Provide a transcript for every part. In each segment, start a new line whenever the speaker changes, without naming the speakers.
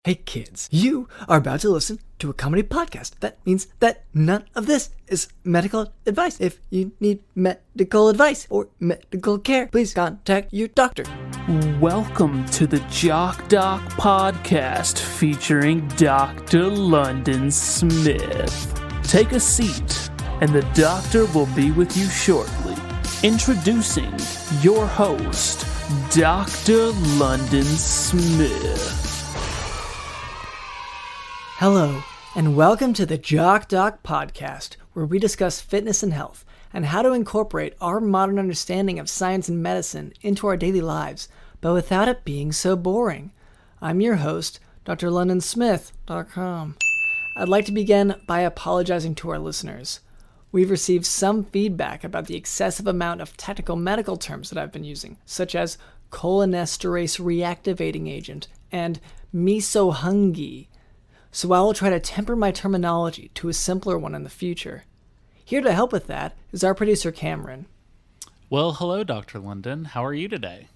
Hey kids, you are about to listen to a comedy podcast. That means that none of this is medical advice. If you need medical advice or medical care, please contact your doctor.
Welcome to the Jock Doc podcast featuring Dr. London Smith. Take a seat and the doctor will be with you shortly. Introducing your host, Dr. London Smith.
Hello, and welcome to the Jock Doc podcast, where we discuss fitness and health and how to incorporate our modern understanding of science and medicine into our daily lives, but without it being so boring. I'm your host, drlondonsmith.com. I'd like to begin by apologizing to our listeners. We've received some feedback about the excessive amount of technical medical terms that I've been using, such as cholinesterase reactivating agent and misohungi. So I will try to temper my terminology to a simpler one in the future. Here to help with that is our producer, Cameron.
Well, hello, Dr. London. How are you today?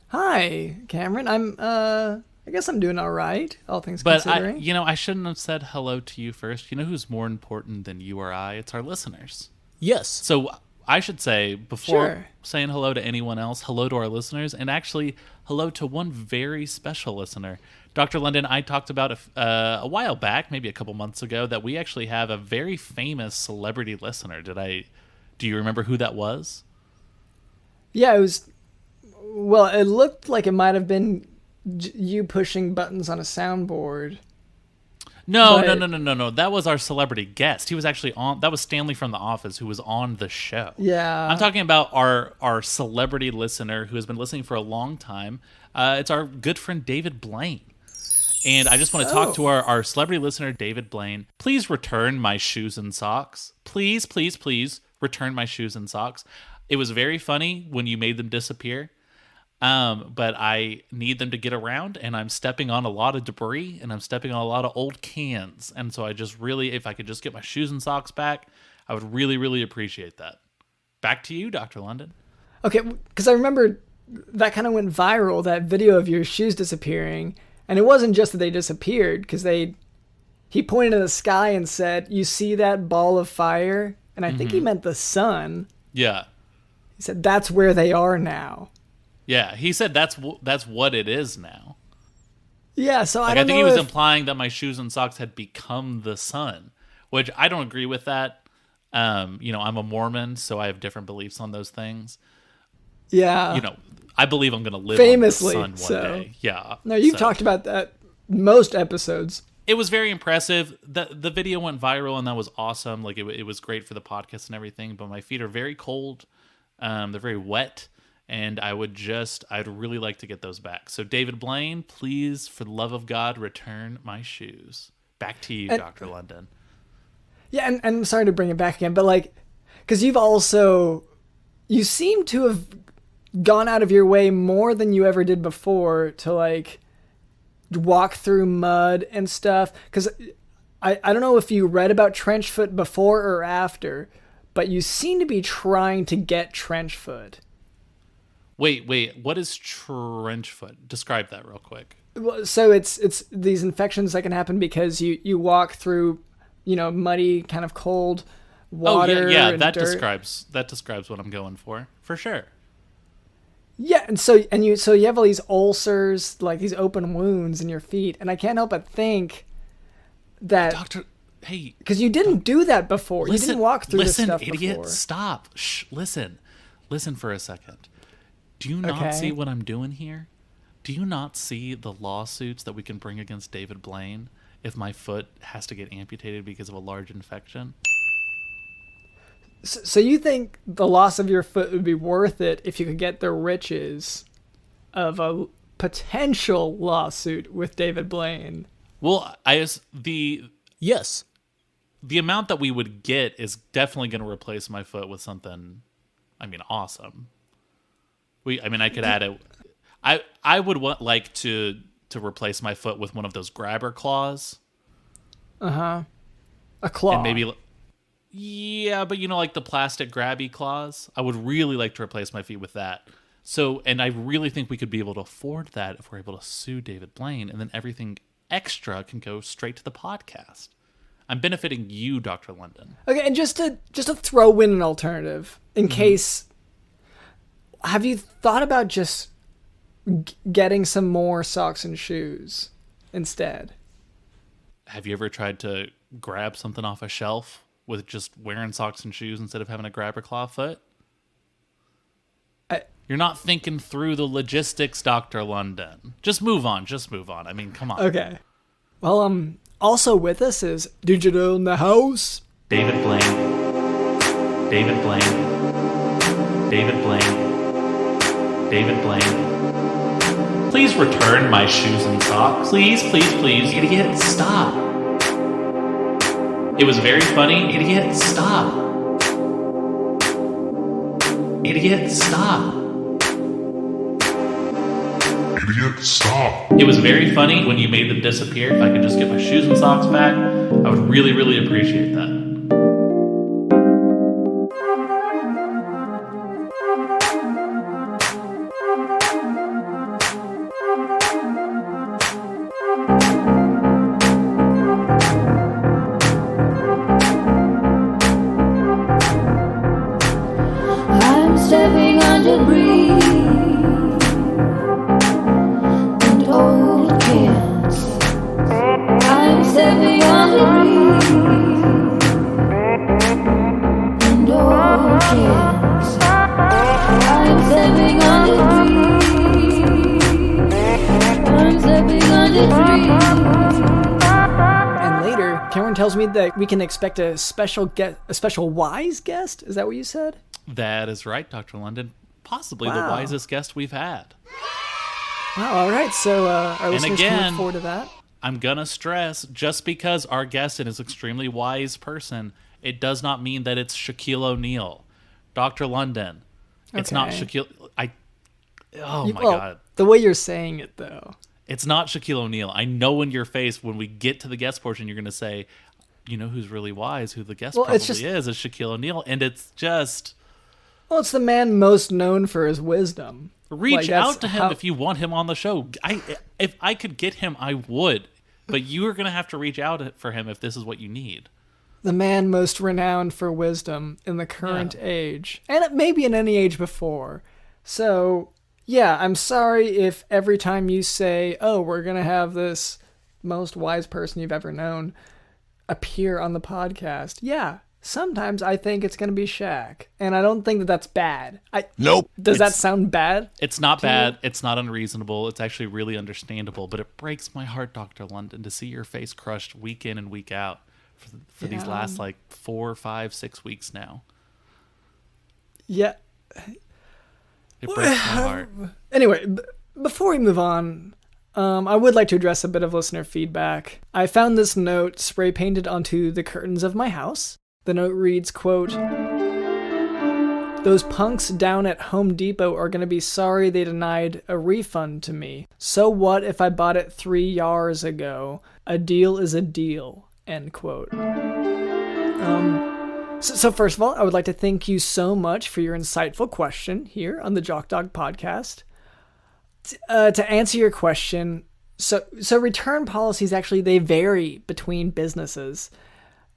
Hi, Cameron. I guess I'm doing all right, all things considering.
But I shouldn't have said hello to you first. You know who's more important than you or I? It's our listeners.
Yes.
So I should say, before
Sure.
saying hello to anyone else, hello to our listeners, and actually hello to one very special listener. Dr. London, I talked about a while back, maybe a couple months ago, that we actually have a very famous celebrity listener. Do you remember who that was?
Yeah, it looked like it might have been you pushing buttons on a soundboard.
No. That was our celebrity guest. He was actually on. That was Stanley from The Office, who was on the show.
Yeah.
I'm talking about our celebrity listener who has been listening for a long time. It's our good friend David Blaine. And I just want to talk to our celebrity listener, David Blaine. Please return my shoes and socks. Please, please, please return my shoes and socks. It was very funny when you made them disappear. But I need them to get around, and I'm stepping on a lot of debris, and I'm stepping on a lot of old cans. And so I just really, if I could just get my shoes and socks back, I would really, really appreciate that. Back to you, Dr. London.
Okay, because I remember that kind of went viral, that video of your shoes disappearing. And it wasn't just that they disappeared, because he pointed to the sky and said, "You see that ball of fire?" And I think he meant the sun.
Yeah.
He said, "That's where they are now."
Yeah, he said that's what it is now.
Yeah, so I
I
don't
think
know
he was
if...
implying that my shoes and socks had become the sun, which I don't agree with that. I'm a Mormon, so I have different beliefs on those things.
Yeah.
I believe I'm going to live
Famously,
on the sun one day. Yeah.
No, you've talked about that most episodes.
It was very impressive. The video went viral, and that was awesome. Like it was great for the podcast and everything. But my feet are very cold. They're very wet, and I'd really like to get those back. So David Blaine, please, for the love of God, return my shoes. Back to you, Dr. London.
Yeah, and I'm sorry to bring it back again, but because you seem to have gone out of your way more than you ever did before to walk through mud and stuff. Because I don't know if you read about trench foot before or after, but you seem to be trying to get trench foot.
Wait, what is trench foot? Describe that real quick.
So it's these infections that can happen because you walk through, muddy, kind of cold water.
Oh yeah,
and
that
dirt.
describes what I'm going for sure.
Yeah, and so you have all these ulcers, like these open wounds in your feet, and I can't help but think that
Doctor, hey,
because you didn't do that before. You didn't walk through this stuff
idiot,
before.
Stop. Shh, listen for a second. Do you not see what I'm doing here? Do you not see the lawsuits that we can bring against David Blaine if my foot has to get amputated because of a large infection?
So you think the loss of your foot would be worth it if you could get the riches of a potential lawsuit with David Blaine?
Well, the amount that we would get is definitely going to replace my foot with something, awesome. I could add it. I would like to replace my foot with one of those grabber claws.
A claw.
And maybe... Yeah, but like the plastic grabby claws? I would really like to replace my feet with that. So, and I really think we could be able to afford that if we're able to sue David Blaine, and then everything extra can go straight to the podcast. I'm benefiting you, Dr. London.
Okay, and just to throw in an alternative in case, have you thought about just getting some more socks and shoes instead?
Have you ever tried to grab something off a shelf with just wearing socks and shoes instead of having a grabber claw foot? You're not thinking through the logistics, Dr. London. Just move on. I mean, come on.
Okay. Well, also with us is Digital in the house.
David Blaine. David Blaine. David Blaine. David Blaine. Please return my shoes and socks. Please, please, please. Idiot, stop. It was very funny. Idiot, stop. Idiot, stop.
Idiot, stop.
It was very funny when you made them disappear. If I could just get my shoes and socks back, I would really, really appreciate that.
I'm stepping on debris and old cans. I'm stepping on debris and old cans. I'm stepping on debris. I'm stepping on debris.
And later, Cameron tells me that we can expect a special wise guest. Is that what you said?
That is right, Dr. London. Possibly the
Wow.
wisest guest we've had.
Wow, all right. So our listeners can
again-
look forward to that.
I'm going to stress, just because our guest is an extremely wise person, it does not mean that it's Shaquille O'Neal. Dr. London, it's not
Okay.
Shaquille... Oh, my
Well,
God.
the way you're saying it, though.
It's not Shaquille O'Neal. I know in your face when we get to the guest portion, you're going to say, you know who's really wise, who the guest
Well,
probably
it's just-
is Shaquille O'Neal. And it's just...
Well, it's the man most known for his wisdom.
Reach
that's
out to him
how-
if you want him on the show. If I could get him, I would. But you are going to have to reach out for him if this is what you need.
The man most renowned for wisdom in the current age, and maybe in any age before. So, yeah, I'm sorry if every time you say, oh, we're going to have this most wise person you've ever known appear on the podcast. Yeah, sometimes I think it's going to be Shaq, and I don't think that that's bad.
Nope.
Does that sound bad?
It's not bad. It's not unreasonable. It's actually really understandable. But it breaks my heart, Dr. London, to see your face crushed week in and week out for these last 4, 5, 6 weeks now.
Yeah.
It breaks my heart.
Anyway, before we move on, I would like to address a bit of listener feedback. I found this note spray painted onto the curtains of my house. The note reads, quote, "Those punks down at Home Depot are going to be sorry they denied a refund to me. So what if I bought it 3 years ago? A deal is a deal," end quote. So first of all, I would like to thank you so much for your insightful question here on the Jock Dog podcast. To answer your question, so return policies actually, they vary between businesses.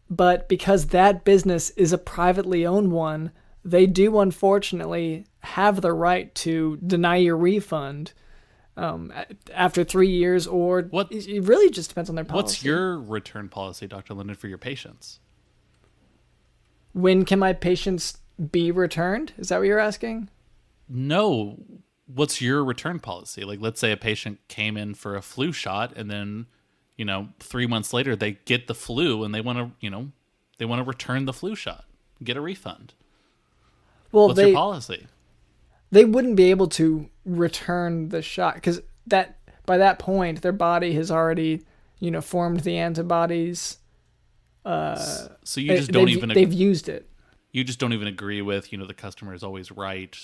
But because that business is a privately owned one, they do unfortunately have the right to deny your refund after 3 years, or it really just depends on their policy.
What's your return policy, Dr. Linden, for your patients?
When can my patients be returned? Is that what you're asking?
No. What's your return policy? Like, let's say a patient came in for a flu shot, and then 3 months later they get the flu and they want to return the flu shot, get a refund.
Well,
What's your policy?
They wouldn't be able to return the shot because by that point their body has already formed the antibodies.
So you just don't even
they've used it.
You just don't even agree with the customer is always right.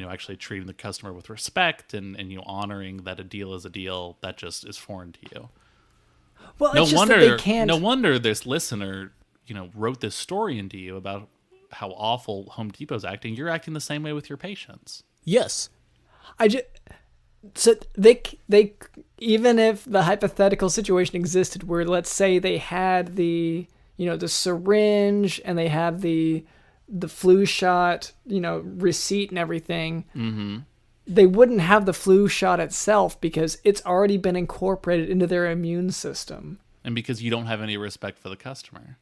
Actually treating the customer with respect and honoring that a deal is a deal. That just is foreign to you.
Well, it's just that they can't.
No wonder this listener, wrote this story into you about how awful Home Depot's acting. You're acting the same way with your patients.
Yes.
I just so they even if the hypothetical situation existed where, let's say, they had the the syringe and they had the flu shot receipt and everything, they wouldn't have the flu shot itself because it's already been incorporated into their immune system.
And because you don't have any respect for the customer.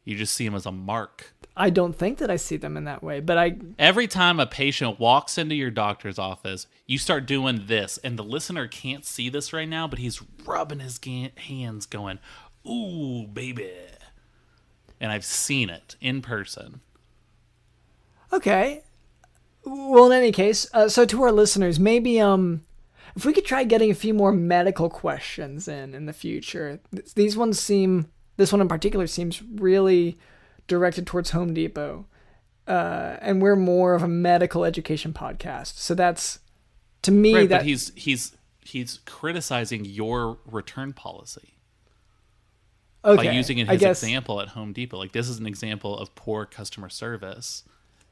You just see them as a mark.
I don't think that I see them in that way, but
every time a patient walks into your doctor's office, you start doing this, and the listener can't see this right now, but he's rubbing his hands going, ooh, baby. And I've seen it in person.
Okay. Well, in any case, so to our listeners, maybe if we could try getting a few more medical questions in the future. This one in particular seems really directed towards Home Depot. And we're more of a medical education podcast. So that's, to me,
right,
that...
But he's criticizing your return policy.
Okay,
by using his example at Home Depot. Like, this is an example of poor customer service.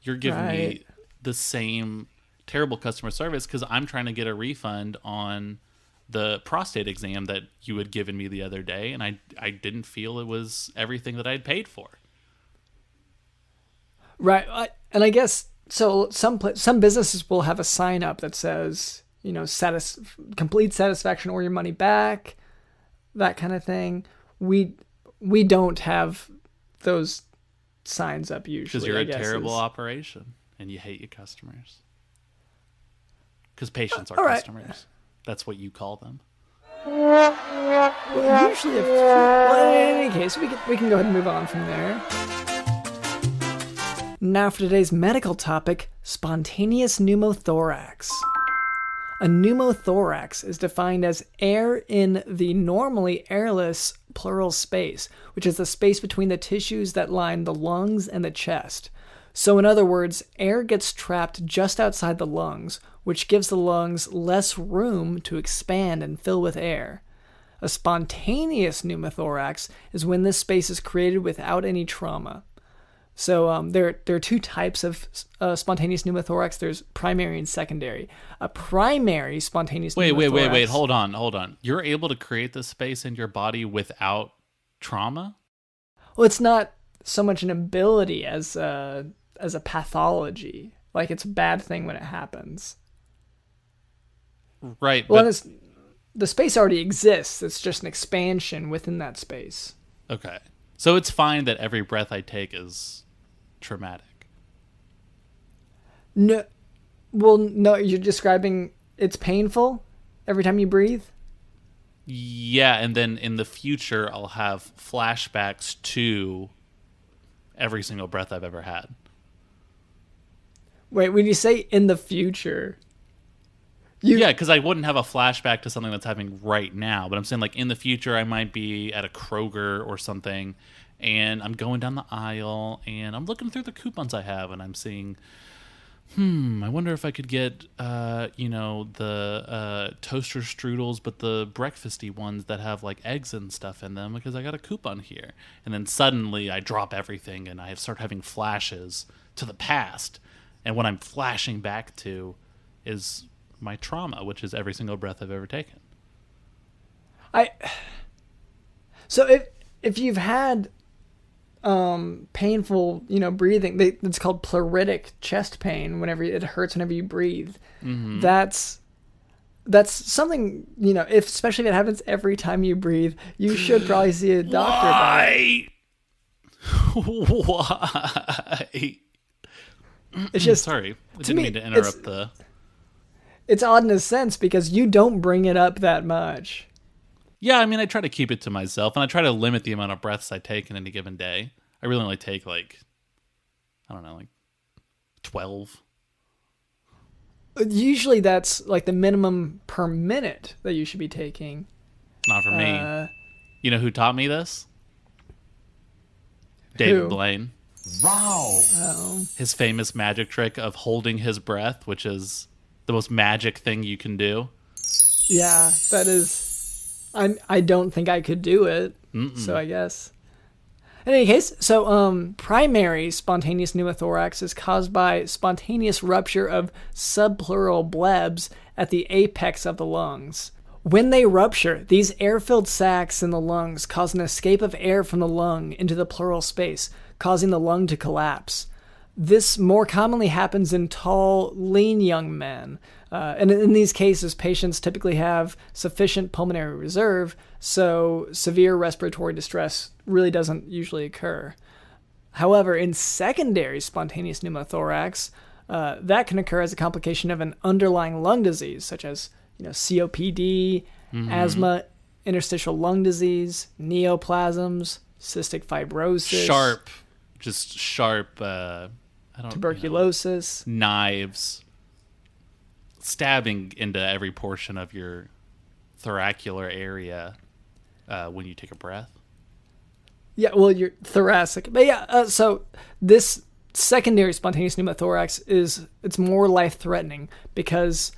You're giving me the same terrible customer service because I'm trying to get a refund on the prostate exam that you had given me the other day, and I didn't feel it was everything that I'd paid for.
Right, and I guess so. Some businesses will have a sign up that says, complete satisfaction or your money back, that kind of thing. We don't have those signs up usually.
Because you're a terrible operation and you hate your customers. Because patients are customers. That's what you call them.
Well, usually, in any case, we can go ahead and move on from there. Now for today's medical topic, spontaneous pneumothorax. A pneumothorax is defined as air in the normally airless pleural space, which is the space between the tissues that line the lungs and the chest. So in other words, air gets trapped just outside the lungs, which gives the lungs less room to expand and fill with air. A spontaneous pneumothorax is when this space is created without any trauma. So there are two types of spontaneous pneumothorax. There's primary and secondary. A primary spontaneous pneumothorax...
Wait. Hold on. You're able to create this space in your body without trauma?
Well, it's not so much an ability as a pathology. Like, it's a bad thing when it happens.
Right.
Well, the space already exists. It's just an expansion within that space.
Okay. So it's fine that every breath I take is traumatic.
No, well, no, you're describing it's painful every time you breathe?
Yeah, and then in the future, I'll have flashbacks to every single breath I've ever had.
Wait, when you say in the future...
Yeah, because I wouldn't have a flashback to something that's happening right now. But I'm saying, like, in the future, I might be at a Kroger or something, and I'm going down the aisle, and I'm looking through the coupons I have, and I'm seeing, I wonder if I could get, the toaster strudels, but the breakfasty ones that have, like, eggs and stuff in them, because I got a coupon here. And then suddenly I drop everything, and I start having flashes to the past. And what I'm flashing back to is my trauma, which is every single breath I've ever taken.
So if you've had painful, breathing, it's called pleuritic chest pain. Whenever it hurts, whenever you breathe, that's something, especially if it happens every time you breathe, you should probably see a doctor.
Why? Why?
It's just,
sorry, I didn't mean to interrupt the.
It's odd in a sense because you don't bring it up that much.
Yeah, I mean, I try to keep it to myself, and I try to limit the amount of breaths I take in any given day. I really only take, 12.
Usually that's, like, the minimum per minute that you should be taking.
Not for me. You know who taught me this? David Blaine.
Wow.
His famous magic trick of holding his breath, which is the most magic thing you can do.
Yeah, that is... I don't think I could do it, so I guess... In any case, so primary spontaneous pneumothorax is caused by spontaneous rupture of subpleural blebs at the apex of the lungs. When they rupture, these air-filled sacs in the lungs cause an escape of air from the lung into the pleural space, causing the lung to collapse. This more commonly happens in tall, lean young men. And in these cases, patients typically have sufficient pulmonary reserve, so severe respiratory distress really doesn't usually occur. However, in secondary spontaneous pneumothorax, that can occur as a complication of an underlying lung disease, such as COPD, asthma, interstitial lung disease, neoplasms, cystic fibrosis,
sharp,
tuberculosis,
knives, stabbing into every portion of your thoracicular area when you take a breath.
Yeah, well, you're thoracic. But yeah, so this secondary spontaneous pneumothorax it's more life-threatening because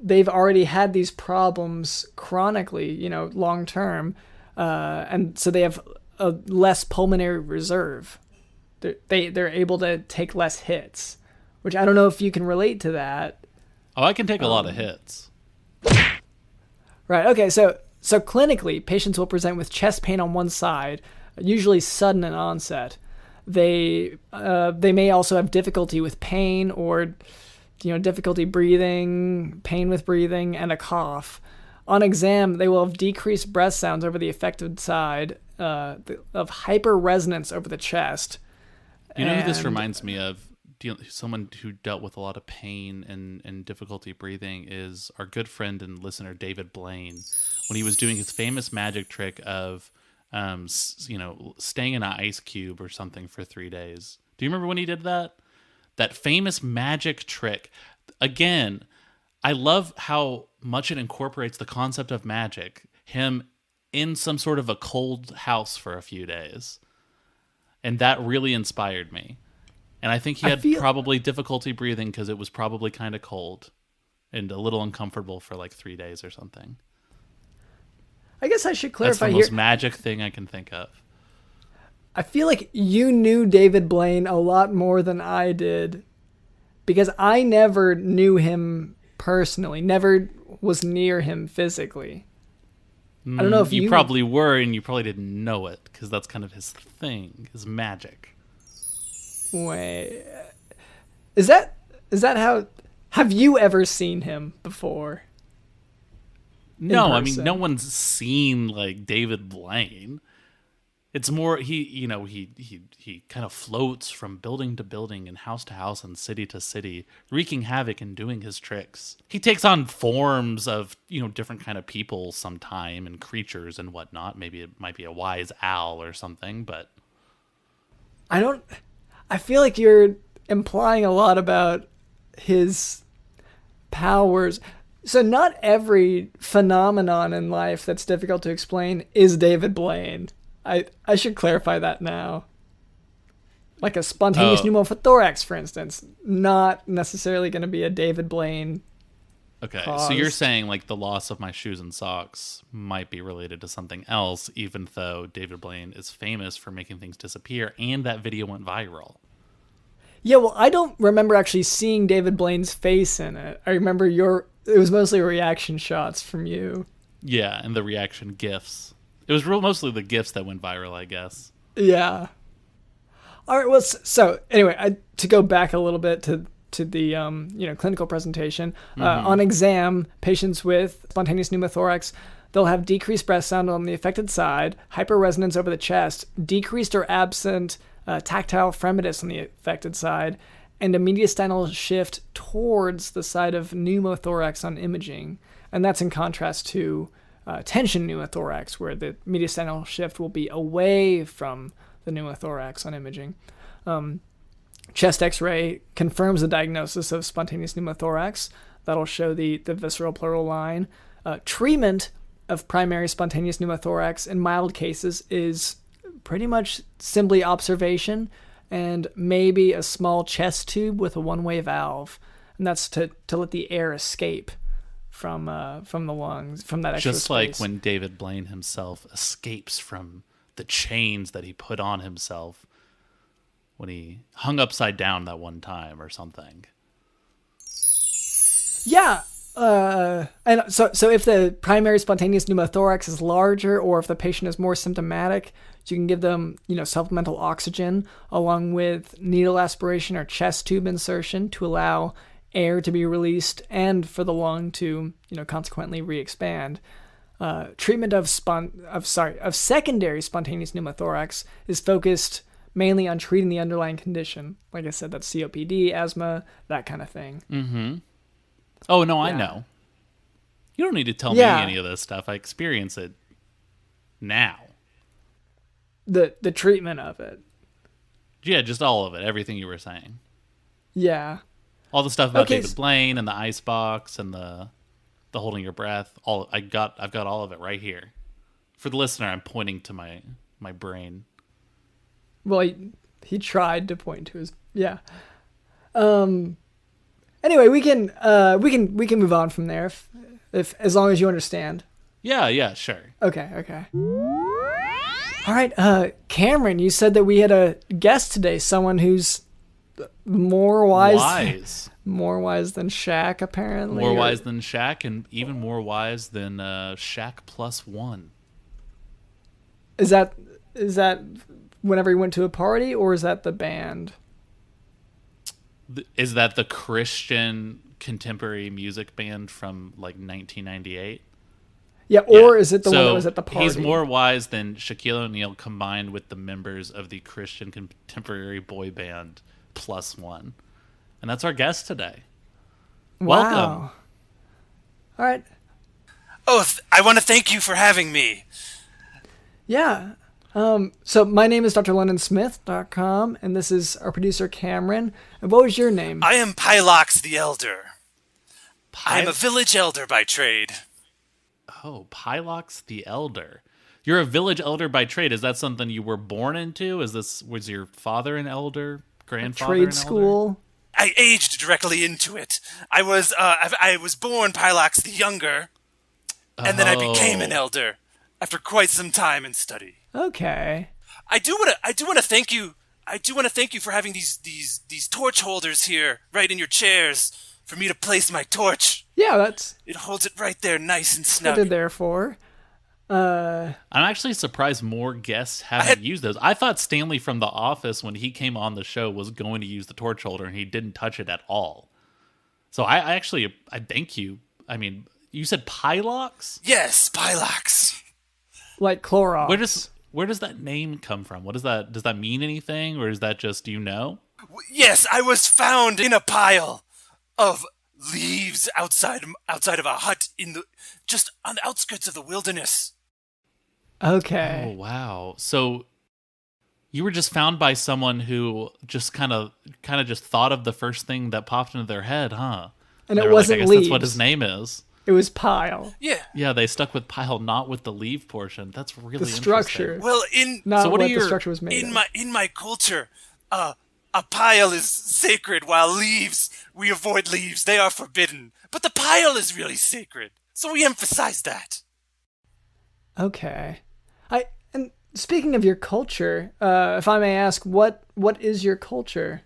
they've already had these problems chronically, long-term, and so they have a less pulmonary reserve. They're able to take less hits, which I don't know if you can relate to that.
Oh, I can take a lot of hits.
Right. Okay. So clinically, patients will present with chest pain on one side, usually sudden in onset. They may also have difficulty with pain or difficulty breathing, pain with breathing, and a cough. On exam, they will have decreased breath sounds over the affected side, of hyperresonance over the chest.
You know who this reminds me of? Someone who dealt with a lot of pain and difficulty breathing is our good friend and listener David Blaine, when he was doing his famous magic trick of staying in an ice cube or something for 3 days. Do you remember when he did that? That famous magic trick. Again, I love how much it incorporates the concept of magic. Him in some sort of a cold house for a few days. And that really inspired me. And I think he had probably difficulty breathing because it was probably kind of cold and a little uncomfortable for like 3 days or something.
I guess I should clarify
here. That's the most
here.
magic thing I can think of.
I feel like you knew David Blaine a lot more than I did because I never knew him personally, never was near him physically. I don't know if
you probably were, and you probably didn't know it because that's kind of his thing, his magic.
Wait, is that how? Have you ever seen him before?
No, I mean no one's seen like David Blaine. It's more he kind of floats from building to building and house to house and city to city, wreaking havoc and doing his tricks. He takes on forms of different kind of people sometime and creatures and whatnot. Maybe it might be a wise owl or something, but
I feel like you're implying a lot about his powers. So not every phenomenon in life that's difficult to explain is David Blaine. I should clarify that now. Like a spontaneous pneumothorax, for instance, not necessarily going to be a David Blaine.
Okay,
cause.
So you're saying like the loss of my shoes and socks might be related to something else, even though David Blaine is famous for making things disappear, and that video went viral.
Yeah, well, I don't remember actually seeing David Blaine's face in it. I remember it was mostly reaction shots from you.
Yeah, and the reaction GIFs. It was mostly the GIFs that went viral, I guess.
Yeah. All right. Well, so anyway, to go back a little bit to the clinical presentation, on exam, patients with spontaneous pneumothorax, they'll have decreased breath sound on the affected side, hyperresonance over the chest, decreased or absent tactile fremitus on the affected side, and a mediastinal shift towards the side of pneumothorax on imaging. And that's in contrast to tension pneumothorax, where the mediastinal shift will be away from the pneumothorax on imaging. Chest x-ray confirms the diagnosis of spontaneous pneumothorax. That'll show the visceral pleural line. Treatment of primary spontaneous pneumothorax in mild cases is pretty much simply observation and maybe a small chest tube with a one-way valve. And that's to let the air escape from the lungs, from that extra
Just
space.
like when David Blaine himself escapes from the chains that he put on himself when he hung upside down that one time or something.
Yeah. And so if the primary spontaneous pneumothorax is larger, or if the patient is more symptomatic, you can give them, supplemental oxygen along with needle aspiration or chest tube insertion to allow air to be released and for the lung to, consequently re-expand. Treatment of secondary spontaneous pneumothorax is focused mainly on treating the underlying condition. Like I said, that's COPD, asthma, that kind of thing.
Mm-hmm. Oh, no, I know. You don't need to tell me any of this stuff. I experience it now.
The treatment of it.
Yeah, just all of it. Everything you were saying.
Yeah.
All the stuff about David Blaine and the ice box and the holding your breath. I've got all of it right here. For the listener, I'm pointing to my brain.
Well, he tried to point to his Anyway, we can move on from there if as long as you understand.
Yeah, sure.
Okay. All right, Cameron, you said that we had a guest today, someone who's more wise than Shaq, apparently.
More wise than Shaq, and even more wise than Shaq +1.
Is that whenever he went to a party, or is that the band?
Is that the Christian contemporary music band from like 1998?
Yeah, or is it the one that was at the party?
He's more wise than Shaquille O'Neal combined with the members of the Christian contemporary boy band +1. And that's our guest today.
Wow.
Welcome.
All right.
Oh, I want to thank you for having me.
Yeah. So my name is drlondonsmith.com, and this is our producer, Cameron. And what was your name?
I am Pylox the Elder. I'm a village elder by trade.
Oh, Pylox the Elder. You're a village elder by trade. Is that something you were born into? Was your father an elder? Grandfather
trade
an
school?
Elder?
I aged directly into it. I was born Pylox the Younger, and then I became an elder after quite some time and study.
Okay.
I do want to thank you. I do want to thank you for having these torch holders here, right in your chairs, for me to place my torch.
Yeah,
it holds it right there, nice and
what
snug.
they're there for.
I'm actually surprised more guests haven't used those. I thought Stanley from The Office, when he came on the show, was going to use the torch holder, and he didn't touch it at all. So I thank you. I mean, you said Pylox?
Yes, Pylox.
Like Clorox.
Where does that name come from? What is that? Does that mean anything, or is that just, do you know?
Yes, I was found in a pile of leaves outside of a hut just on the outskirts of the wilderness.
Okay.
Oh, wow. So you were just found by someone who just kind of just thought of the first thing that popped into their head, huh?
And
they
it
were
wasn't
like, I guess
leaves.
that's what his name is.
It was pile.
Yeah.
Yeah, they stuck with pile, not with the leaf portion. That's really
The structure.
interesting.
Well,
Not
So what
what
are
the structure was made of.
in my culture, a pile is sacred, while we avoid leaves. They are forbidden. But the pile is really sacred, so we emphasize that.
Okay. And speaking of your culture, if I may ask, what is your culture?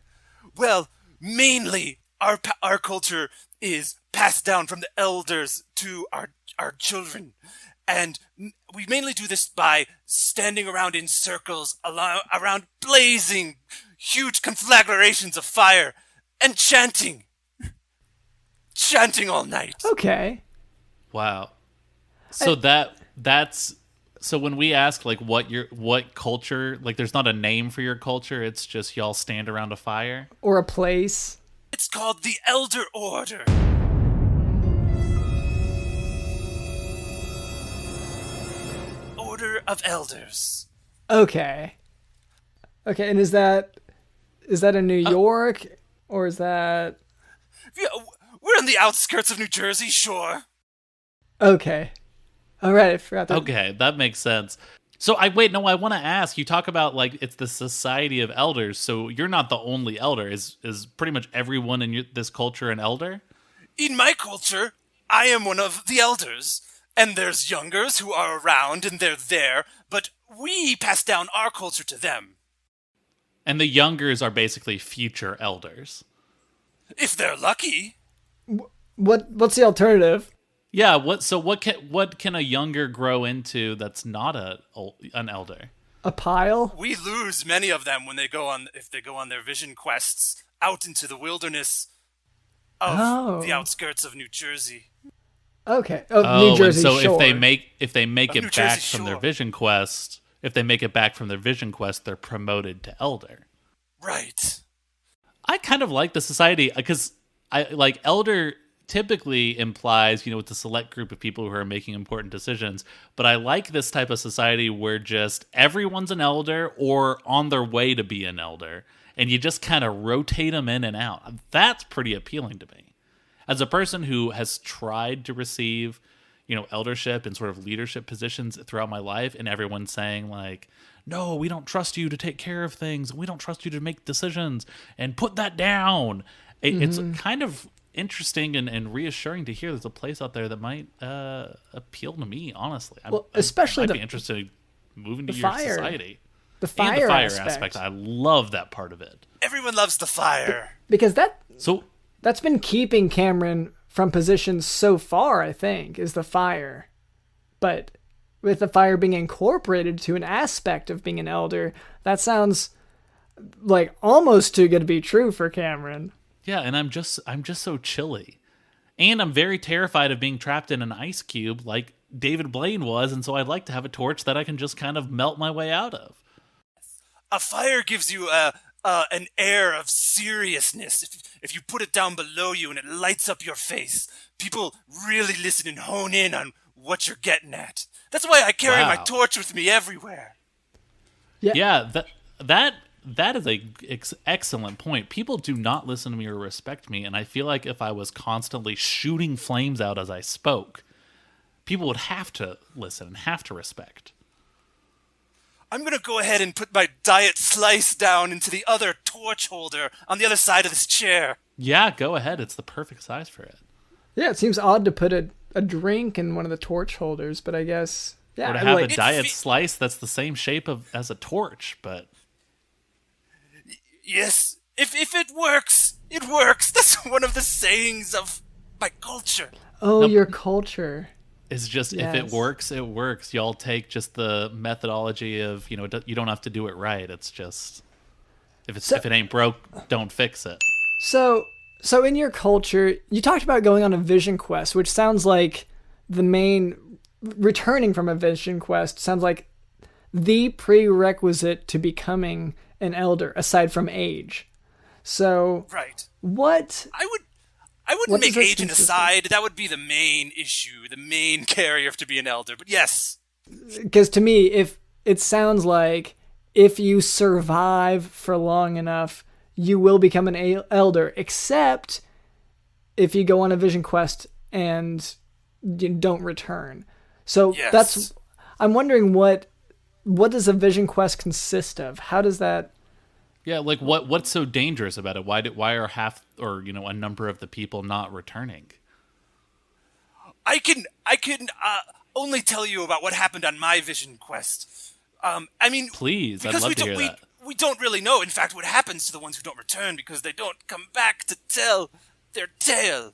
Well, mainly our culture is passed down from the elders to our children, and we mainly do this by standing around in circles around blazing huge conflagrations of fire and chanting all night.
Okay.
Wow. So that's so when we ask like what culture, like there's not a name for your culture, it's just y'all stand around a fire?
Or a place.
It's called the Elder Order. Order of Elders.
Okay. Okay, and is that in New York, or is that...
Yeah, we're on the outskirts of New Jersey, sure.
Okay. All right, I forgot that.
Okay, that makes sense. So I want to ask, you talk about like it's the Society of Elders, so you're not the only elder. Is pretty much everyone in this culture an elder?
In my culture, I am one of the elders, and there's youngers who are around and they're there, but we pass down our culture to them.
And the youngers are basically future elders.
If they're lucky.
What's the alternative?
Yeah, what can a younger grow into that's not an elder?
A pile?
We lose many of them when if they go on their vision quests out into the wilderness of the outskirts of New Jersey.
Okay. New Jersey
and so
Shore.
if they make
New
it
Jersey
back from their
Shore.
vision quest, they're promoted to elder.
Right.
I kind of like the society because I like elder typically implies, with a select group of people who are making important decisions. But I like this type of society where just everyone's an elder or on their way to be an elder, and you just kind of rotate them in and out. That's pretty appealing to me. As a person who has tried to receive, eldership and sort of leadership positions throughout my life, and everyone's saying like, no, we don't trust you to take care of things. We don't trust you to make decisions and put that down. It's kind of interesting and reassuring to hear there's a place out there that might appeal to me, honestly.
Especially
I'd be interested in moving to your
fire.
society.
The fire,
and the fire
aspect.
I love that part of it.
Everyone loves the fire.
Because
So
that's been keeping Cameron from positions so far, I think, is the fire. But with the fire being incorporated to an aspect of being an elder, that sounds like almost too good to be true for Cameron.
yeah, and I'm just so chilly. And I'm very terrified of being trapped in an ice cube like David Blaine was, and so I'd like to have a torch that I can just kind of melt my way out of.
A fire gives you an air of seriousness. If you put it down below you and it lights up your face, people really listen and hone in on what you're getting at. That's why I carry my
Wow.
torch with me everywhere.
Yeah, that is a excellent point. People do not listen to me or respect me, and I feel like if I was constantly shooting flames out as I spoke, people would have to listen and have to respect.
I'm going to go ahead and put my diet slice down into the other torch holder on the other side of this chair.
Yeah, go ahead. It's the perfect size for it.
Yeah, it seems odd to put a drink in one of the torch holders, but I guess... Yeah,
Or to have
like,
a diet slice that's the same shape as a torch, but...
Yes, if it works, it works. That's one of the sayings of my culture.
your culture.
It's just, if
Yes.
it works, it works. Y'all take just the methodology of, you don't have to do it right. It's just, if it ain't broke, don't fix it.
So in your culture, you talked about going on a vision quest, which sounds like returning from a vision quest sounds like the prerequisite to becoming an elder, aside from age. So
Right.
what...
I wouldn't
What
make
does this
age an
consist of?
aside. That would be the main issue, the main carrier to be an elder. But yes,
Because to me, if it sounds like if you survive for long enough, you will become an elder, except if you go on a vision quest and you don't return. So
Yes.
I'm wondering what does a vision quest consist of? How does that...
Yeah, like what's so dangerous about it? Why are half or a number of the people not returning?
I can only tell you about what happened on my vision quest. I mean,
Please, I'd
because
love to hear that.
we don't really know, in fact, what happens to the ones who don't return because they don't come back to tell their tale.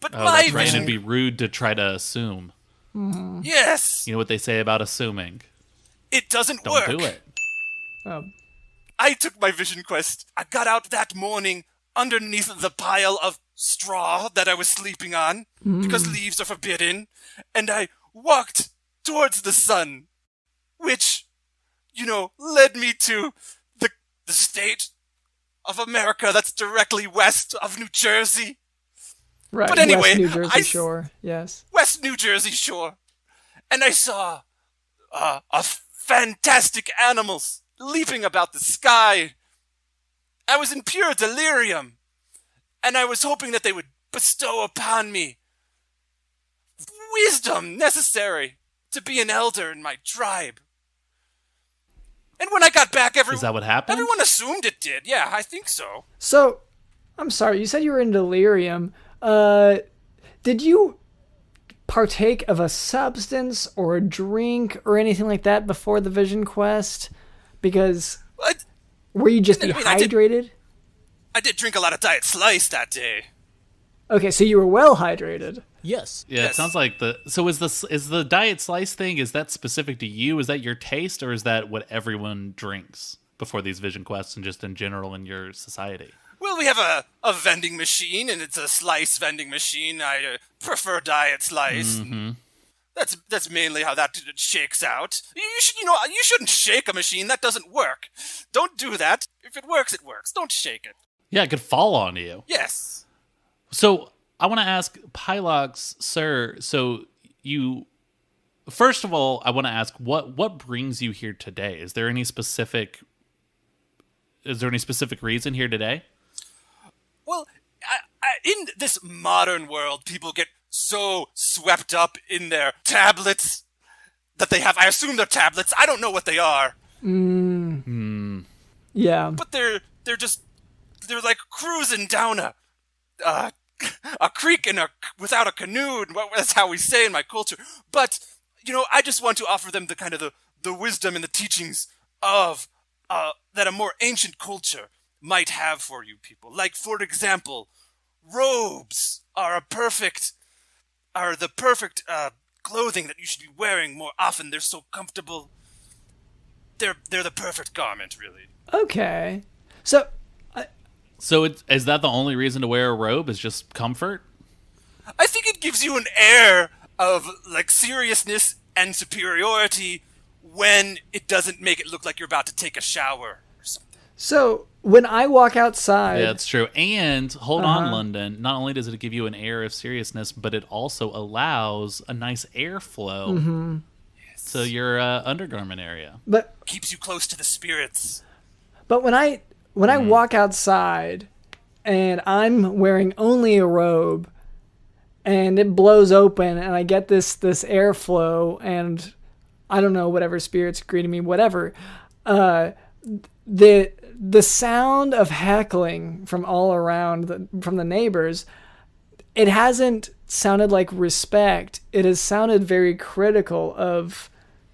But
Oh,
my
that's right.
vision,
It'd be rude to try to assume.
yes,
You know what they say about assuming?
it doesn't
Don't
work.
do it.
Oh,
I took my vision quest. I got out that morning underneath the pile of straw that I was sleeping on because leaves are forbidden, and I walked towards the sun, which, led me to the state of America that's directly west of New Jersey.
right.
But anyway,
West New Jersey
I-
Shore, yes.
West New Jersey shore. And I saw fantastic animals leaping about the sky. I was in pure delirium, and I was hoping that they would bestow upon me wisdom necessary to be an elder in my tribe. And when I got back,
Is that what happened?
everyone assumed it did. Yeah, I think so.
So, I'm sorry, you said you were in delirium. Did you partake of a substance or a drink or anything like that before the vision quest? Because
What?
were you just
I mean,
dehydrated?
I did drink a lot of Diet Slice that day.
Okay, so you were well hydrated.
Yes.
Yeah,
Yes.
it sounds like is the diet slice thing, is that specific to you? Is that your taste, or is that what everyone drinks before these vision quests and just in general in your society?
Well, we have a vending machine, and it's a slice vending machine. I prefer Diet Slice.
Mm-hmm.
That's mainly how that shakes out. You shouldn't shake a machine. That doesn't work. Don't do that. If it works, it works. Don't shake it.
Yeah, it could fall on you.
Yes.
So I want to ask Pylox, sir. So first of all, I want to ask what brings you here today? Is there any specific reason here today?
Well, in this modern world, people get so swept up in their tablets that they have. I assume they're tablets. I don't know what they are,
Yeah.
but they're like cruising down a creek without a canoe. And that's how we say in my culture. But I just want to offer them the kind of the wisdom and the teachings of that a more ancient culture might have for you people. Like, for example, robes are the perfect clothing that you should be wearing more often. They're so comfortable. They're the perfect garment, really.
Okay. So,
So is that the only reason to wear a robe, is just comfort?
I think it gives you an air of like seriousness and superiority when it doesn't make it look like you're about to take a shower or something.
so when I walk outside,
Yeah, that's true. And hold on, London. Not only does it give you an air of seriousness, but it also allows a nice airflow to your undergarment area.
but
Keeps you close to the spirits.
when I walk outside and I'm wearing only a robe and it blows open and I get this airflow and I don't know, whatever spirits greeting me, whatever, the sound of heckling from all around from the neighbors, it hasn't sounded like respect. It has sounded very critical of,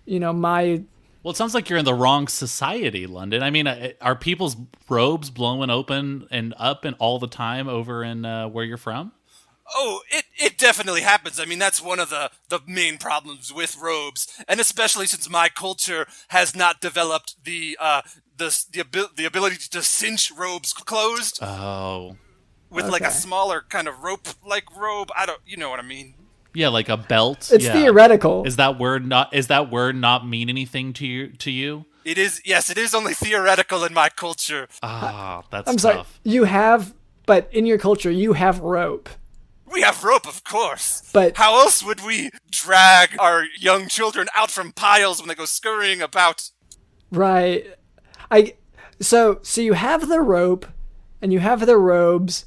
my.
Well, it sounds like you're in the wrong society, London. I mean, are people's robes blowing open and up and all the time over in where you're from?
Oh, it definitely happens. I mean, that's one of the main problems with robes, and especially since my culture has not developed the ability to cinch robes closed
Oh.
with like a
Okay.
smaller kind of rope-like robe. You know what I mean?
Yeah, like a belt.
It's
Yeah.
theoretical.
Is that word not mean anything to you?
It is. Yes, it is only theoretical in my culture.
Ah, that's
I'm
tough.
sorry. But in your culture, you have rope.
We have rope, of course.
But-
how else would we drag our young children out from piles when they go scurrying about?
Right. So you have the rope and you have the robes,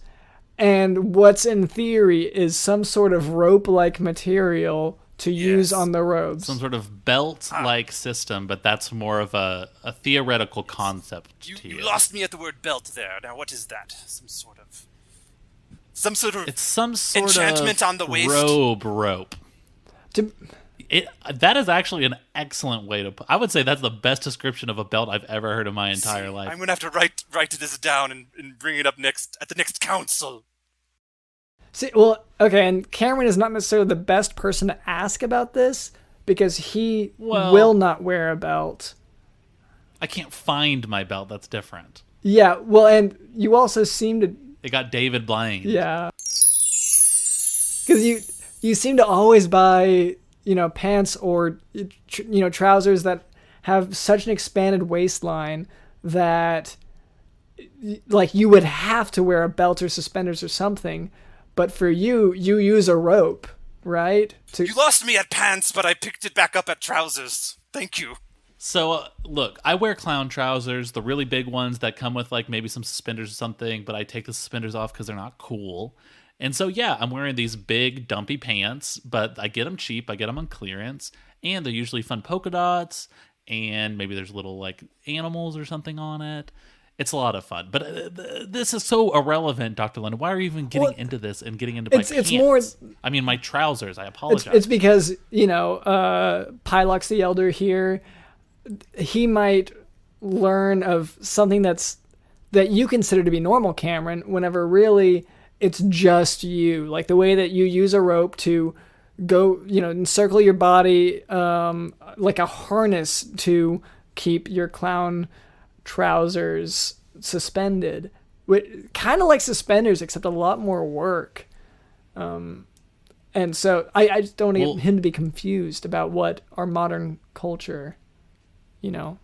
and what's in theory is some sort of rope-like material to use on the robes.
Some sort of belt-like system, but that's more of a theoretical concept to
You
you.
lost me at the word belt there. Now, what is that? Some sort of
It's some sort
enchantment
of
on the waist?
rope.
To-
That is actually an excellent way to put. I would say that's the best description of a belt I've ever heard in my entire life.
I'm gonna have to write this down and bring it up at the next council.
See, well, okay, and Cameron is not necessarily the best person to ask about this because he will not wear a belt.
I can't find my belt. That's different.
Yeah, well, and you also seem to,
It got David Blaine.
yeah, because you seem to always buy, pants or trousers that have such an expanded waistline that, like, you would have to wear a belt or suspenders or something. But for you use a rope, right?
You lost me at pants, but I picked it back up at trousers. Thank you.
So, look, I wear clown trousers, the really big ones that come with, like, maybe some suspenders or something, but I take the suspenders off because they're not cool. And so, yeah, I'm wearing these big, dumpy pants, but I get them cheap. I get them on clearance, and they're usually fun polka dots, and maybe there's little, like, animals or something on it. It's a lot of fun, but this is so irrelevant, Dr. London. Why are you even getting into this and getting into my pants?
It's more.
I mean, my trousers. I apologize.
It's because Pylox the Elder here, he might learn of something that you consider to be normal, Cameron, whenever really it's just you. Like the way that you use a rope to go, encircle your body, like a harness to keep your clown trousers suspended. Kind of like suspenders, except a lot more work. And so I just don't want him to be confused about what our modern culture,
And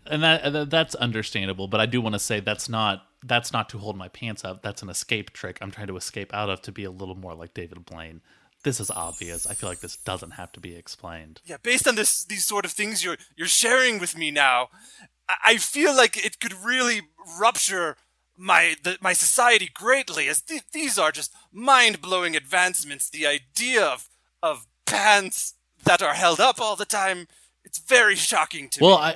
that's understandable, but I do want to say that's not to hold my pants up. That's an escape trick I'm trying to escape out of to be a little more like David Blaine. This is obvious. I feel like this doesn't have to be explained.
Yeah, based on these sort of things you're sharing with me now, I feel like it could really rupture my society greatly, as these are just mind-blowing advancements. The idea of pants that are held up all the time, it's very shocking to me.
Well,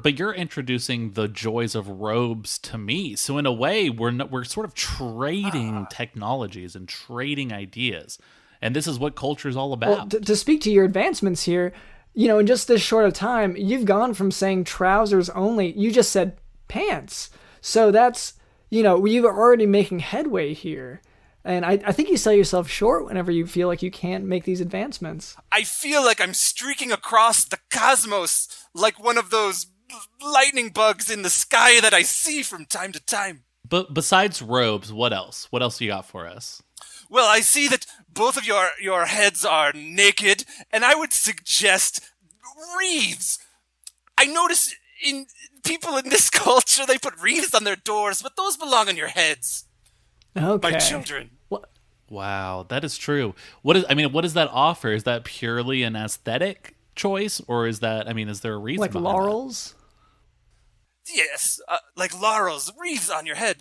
you're introducing the joys of robes to me. So in a way, we're sort of trading technologies and trading ideas. And this is what culture is all about.
Well, to speak to your advancements here, in just this short of time, you've gone from saying trousers only, you just said pants. So that's, you're already making headway here. And I think you sell yourself short whenever you feel like you can't make these advancements.
I feel like I'm streaking across the cosmos like one of those lightning bugs in the sky that I see from time to time.
But besides robes, what else? What else you got for us?
Well, I see that both of your heads are naked, and I would suggest wreaths. I notice in people in this culture, they put wreaths on their doors, but those belong on your heads.
Okay.
My children.
Wow, that is true. What does that offer? Is that purely an aesthetic choice, or is that? Is there a reason?
Like
behind
laurels?
That? Yes, like laurels, wreaths on your head.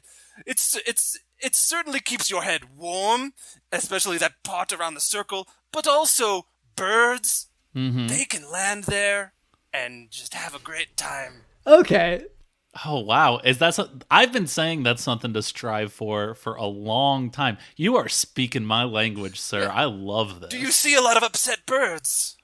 It certainly keeps your head warm, especially that part around the circle. But also birds, they can land there and just have a great time.
Okay.
Oh wow, I've been saying that's something to strive for a long time. You are speaking my language, sir. I love this.
Do you see a lot of upset birds?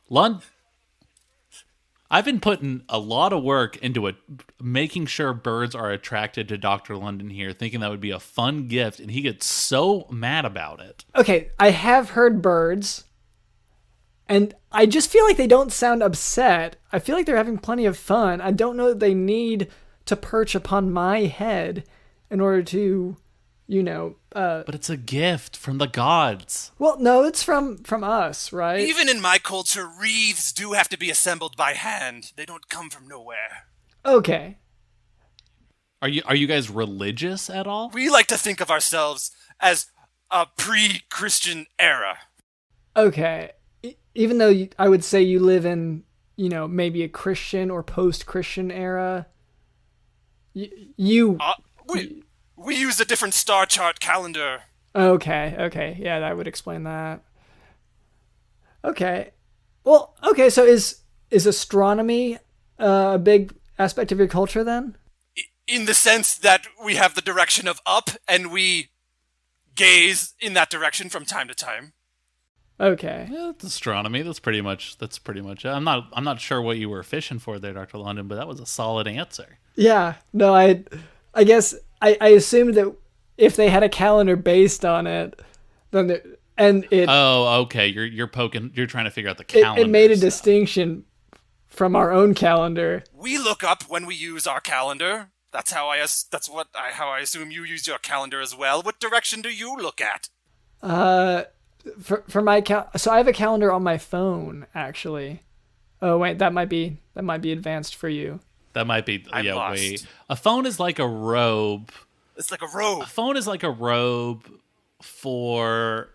I've been putting a lot of work into it, making sure birds are attracted to Dr. London here, thinking that would be a fun gift, and he gets so mad about it.
Okay, I have heard birds, and I just feel like they don't sound upset. I feel like they're having plenty of fun. I don't know that they need to perch upon my head in order to,
But it's a gift from the gods.
Well, no, it's from us, right?
Even in my culture, wreaths do have to be assembled by hand. They don't come from nowhere.
Okay.
Are you guys religious at all?
We like to think of ourselves as a pre-Christian era.
Okay. Even though I would say you live in, maybe a Christian or post-Christian era,
We use a different star chart calendar.
Okay. Yeah, that would explain that. Okay. Well, okay, so is astronomy a big aspect of your culture then?
In the sense that we have the direction of up and we gaze in that direction from time to time.
Okay.
Yeah, it's astronomy. That's pretty much it. I'm not sure what you were fishing for there, Dr. London, but that was a solid answer.
Yeah. No, I guess I assumed that if they had a calendar based on it, then
Oh, okay. You're trying to figure out the calendar.
It made a distinction from our own calendar.
We look up when we use our calendar. That's how I assume you use your calendar as well. What direction do you look at?
For my so I have a calendar on my phone actually. Oh wait, that might be advanced for you.
That might be.
I'm lost.
Wait. A phone is like a robe.
It's like a robe.
A phone is like a robe for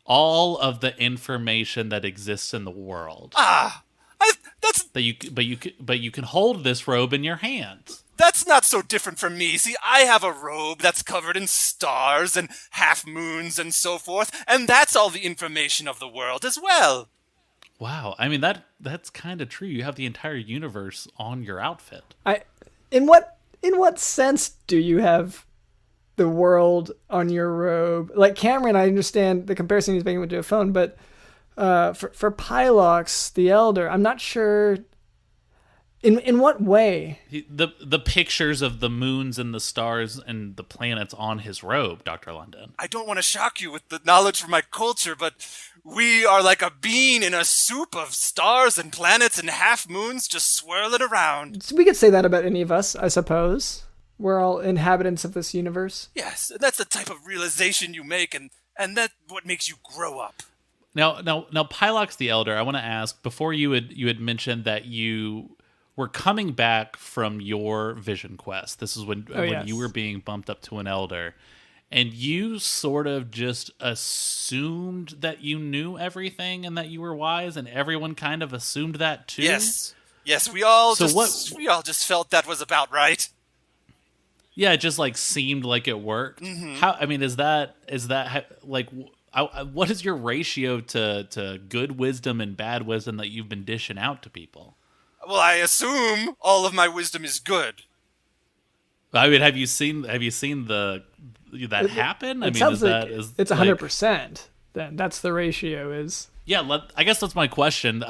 all of the information that exists in the world. But you can hold this robe in your hands.
That's not so different from me. See, I have a robe that's covered in stars and half moons and so forth, and that's all the information of the world as well.
Wow. I mean, that's kind of true. You have the entire universe on your outfit.
In what sense do you have the world on your robe? Like Cameron, I understand the comparison he's making to a phone, but for Pylox the Elder, I'm not sure. In what way?
The pictures of the moons and the stars and the planets on his robe, Dr. London.
I don't want to shock you with the knowledge from my culture, but we are like a bean in a soup of stars and planets and half moons just swirling around.
So we could say that about any of us, I suppose. We're all inhabitants of this universe.
Yes, and that's the type of realization you make, and that's what makes you grow up.
Now, Pylox the Elder, I want to ask, before you had mentioned that you were coming back from your vision quest. This is when
Yes.
you were being bumped up to an elder, and you sort of just assumed that you knew everything and that you were wise, and everyone kind of assumed that too.
Yes, we all
So
just felt that was about right.
Yeah, it just like seemed like it worked.
Mm-hmm.
How? I mean, is that like? What is your ratio to good wisdom and bad wisdom that you've been dishing out to people?
Well, I assume all of my wisdom is good.
I mean, have you seen that happen? I
It
mean,
sounds like
is
it's 100%. Then that's the ratio is.
Yeah, I guess that's my question.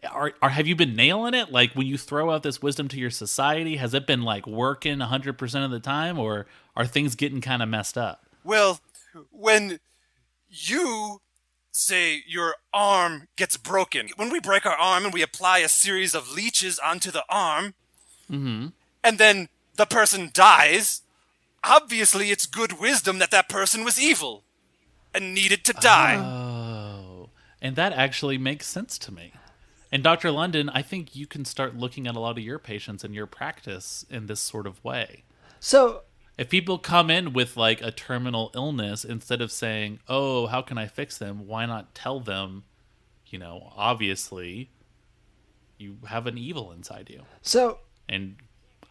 Have you been nailing it? Like when you throw out this wisdom to your society, has it been like working 100% of the time, or are things getting kind of messed up?
Well, when you say your arm gets broken, when we break our arm and we apply a series of leeches onto the arm, and then the person dies, obviously it's good wisdom that person was evil and needed to die.
Oh, and that actually makes sense to me. And Dr. London, I think you can start looking at a lot of your patients and your practice in this sort of way.
So
If people come in with like a terminal illness, instead of saying, "Oh, how can I fix them?" why not tell them, obviously you have an evil inside you.
So
And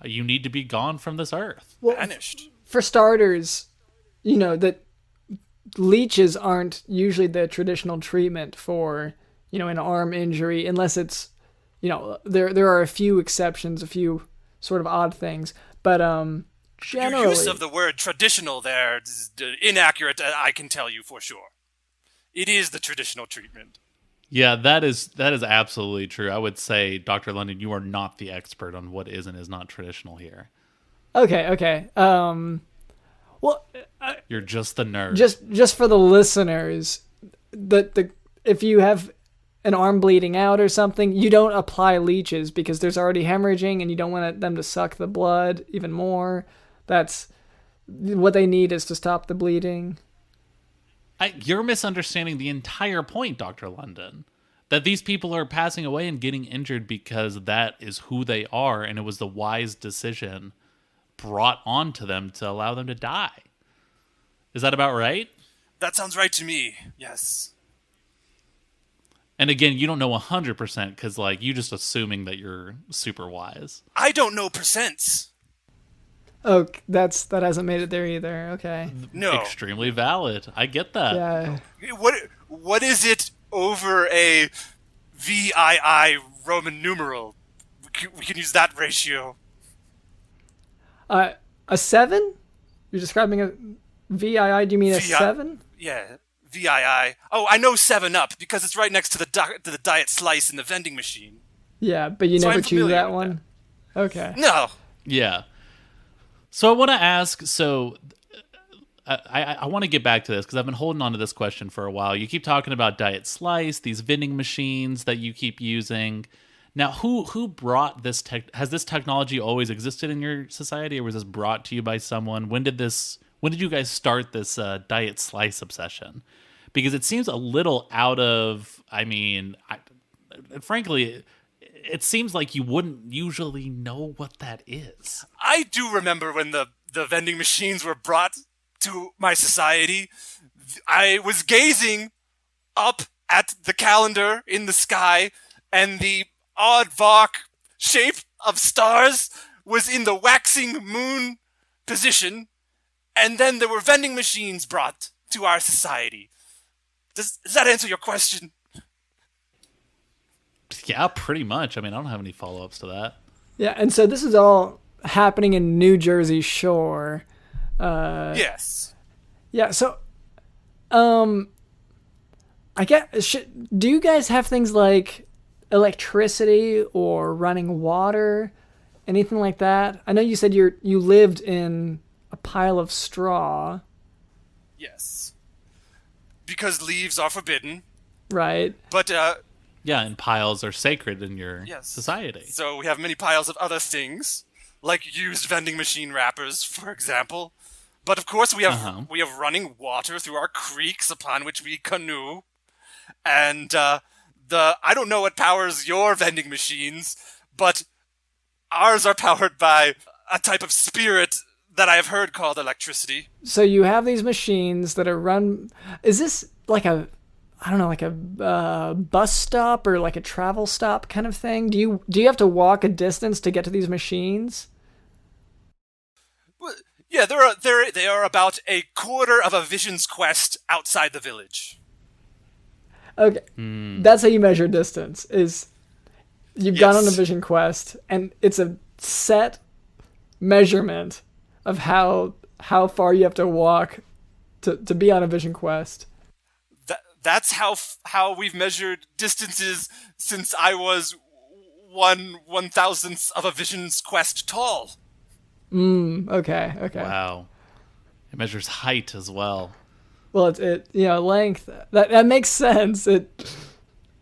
you need to be gone from this earth.
Vanished.
for starters, that leeches aren't usually the traditional treatment for, an arm injury, unless it's, there are a few exceptions, a few sort of odd things, but generally,
Your use of the word traditional there is inaccurate, I can tell you for sure. It is the traditional treatment.
Yeah, that is absolutely true. I would say, Dr. London, you are not the expert on what is and is not traditional here.
Okay. Well,
You're just the nerd.
just for the listeners, if you have an arm bleeding out or something, you don't apply leeches because there's already hemorrhaging and you don't want them to suck the blood even more. That's what they need, is to stop the bleeding.
You're misunderstanding the entire point, Dr. London. That these people are passing away and getting injured because that is who they are, and it was the wise decision brought onto them to allow them to die. Is that about right?
That sounds right to me, yes.
And again, you don't know 100% because, you just assuming that you're super wise.
I don't know percents.
Oh, that hasn't made it there either. Okay.
No.
Extremely valid. I get that.
Yeah.
What is it over a VII Roman numeral? We can use that ratio.
A 7? You're describing a VII? Do you mean a
VI
7?
Yeah, VII. Oh, I know 7-Up because it's right next to the diet slice in the vending machine.
Yeah, but you
So
never
I'm
choose
familiar
that
with
one? Okay.
No.
Yeah. So I want to ask, I want to get back to this because I've been holding on to this question for a while. You keep talking about diet slice, these vending machines that you keep using. Now, who brought this has this technology always existed in your society, or was this brought to you by someone? When did you guys start this diet slice obsession? Because it seems a little out of, frankly, it seems like you wouldn't usually know what that is.
I do remember when the vending machines were brought to my society. I was gazing up at the calendar in the sky, and the odd shape of stars was in the waxing moon position, and then there were vending machines brought to our society. Does that answer your question?
Yeah, pretty much. I mean, I don't have any follow-ups to that.
Yeah, and so this is all happening in New Jersey Shore.
Yes.
Yeah, so, I guess, do you guys have things like electricity or running water, anything like that? I know you said you lived in a pile of straw,
Yes. Because leaves are forbidden.
right?
But,
Yeah, and piles are sacred in your
yes.
society.
So we have many piles of other things, like used vending machine wrappers, for example. But of course we have running water through our creeks upon which we canoe. And I don't know what powers your vending machines, but ours are powered by a type of spirit that I have heard called electricity.
So you have these machines that are run. Is this like a, I don't know, like a bus stop or like a travel stop kind of thing? Do you have to walk a distance to get to these machines?
Well, yeah, they are about a quarter of a vision's quest outside the village.
Okay, that's how you measure distance. Is you've gone on a vision quest, and it's a set measurement of how far you have to walk to be on a vision quest.
That's how we've measured distances since I was 1/1000th of a vision's quest tall.
Okay.
Wow. It measures height as well.
Well, it length. That makes sense.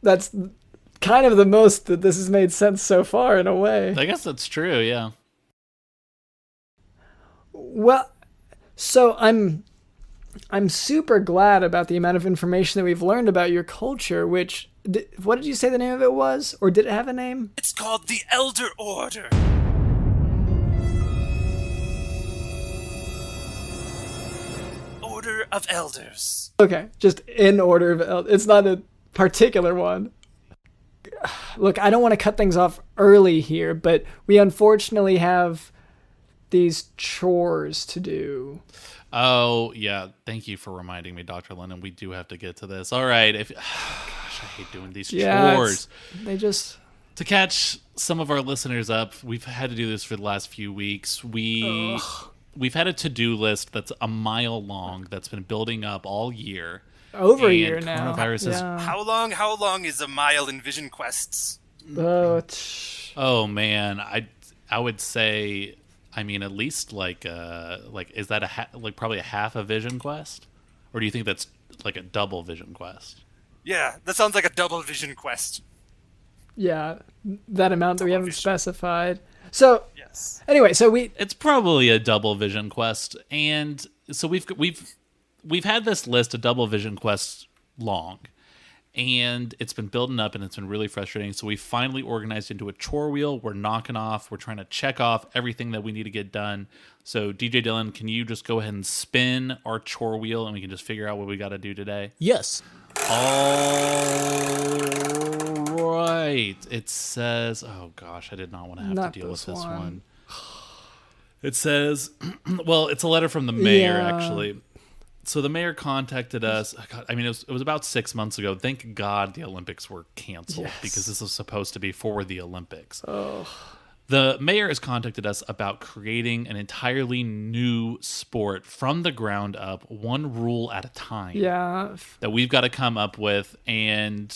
That's kind of the most that this has made sense so far in a way.
I guess that's true, yeah.
Well, so I'm super glad about the amount of information that we've learned about your culture. Which, what did you say the name of it was, or did it have a name?
It's called the Elder Order. Order of Elders.
Okay, just in order of it's not a particular one. Look, I don't want to cut things off early here, but we unfortunately have these chores to do.
Oh, yeah. Thank you for reminding me, Dr. Lennon. We do have to get to this. All right. Gosh, I hate doing these chores.
They just...
To catch some of our listeners up, we've had to do this for the last few weeks. We've had a to-do list that's a mile long that's been building up all year.
Over a year now.
Coronavirus is...
How long is a mile in vision quests?
Oh, man. I would say... I mean, at least like is that probably a half a vision quest, or do you think that's like a double vision quest?
Yeah, that sounds like a double vision quest.
Yeah, that amount that we haven't specified. So
yes.
Anyway,
it's probably a double vision quest, and so we've had this list of double vision quests long. And it's been building up, and it's been really frustrating. So we finally organized into a chore wheel. We're knocking off. We're trying to check off everything that we need to get done. So DJ Dylan, can you just go ahead and spin our chore wheel, and we can just figure out what we got to do today?
Yes.
All right. It says, oh gosh, I did not want to have to deal with this one. It says, well, it's a letter from the mayor, actually. So the mayor contacted us. God, I mean, it was about 6 months ago. Thank God the Olympics were canceled because this was supposed to be for the Olympics.
Oh.
The mayor has contacted us about creating an entirely new sport from the ground up, one rule at a time.
Yeah.
That we've got to come up with, and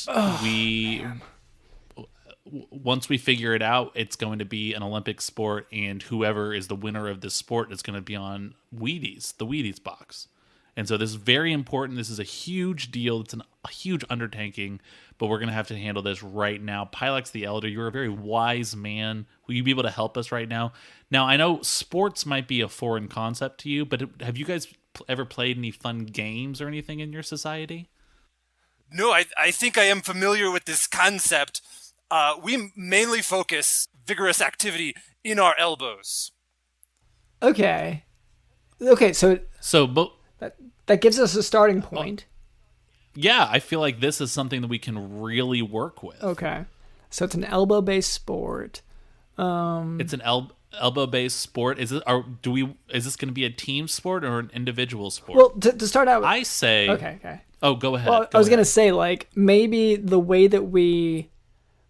once we figure it out, it's going to be an Olympic sport, and whoever is the winner of this sport is going to be on Wheaties, the Wheaties box. And so this is very important. This is a huge deal. It's a huge undertaking, but we're going to have to handle this right now. Pylox the Elder, you're a very wise man. Will you be able to help us right now? Now, I know sports might be a foreign concept to you, but have you guys ever played any fun games or anything in your society?
No, I think I am familiar with this concept. We mainly focus vigorous activity in our elbows.
Okay, so that gives us a starting point.
Yeah, I feel like this is something that we can really work with.
Okay, so it's an elbow-based sport.
It's an elbow-based sport. Is this going to be a team sport or an individual sport?
Well, to start out with,
I say...
Okay.
Oh, go ahead.
Well, I was going to say, like, maybe the way that we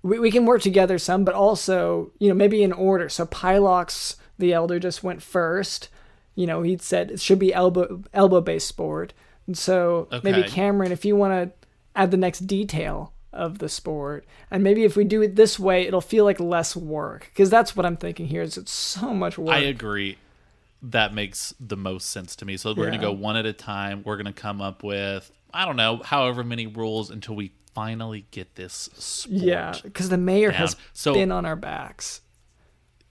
we can work together some, but also, maybe in order. So Pylox the Elder just went first. He'd said it should be elbow-based sport. And so maybe Cameron, if you want to add the next detail of the sport, and maybe if we do it this way, it'll feel like less work. Because that's what I'm thinking here, is it's so much work.
I agree. That makes the most sense to me. So we're going to go one at a time. We're going to come up with, I don't know, however many rules until we finally get this sport.
Yeah, because the mayor has been on our backs.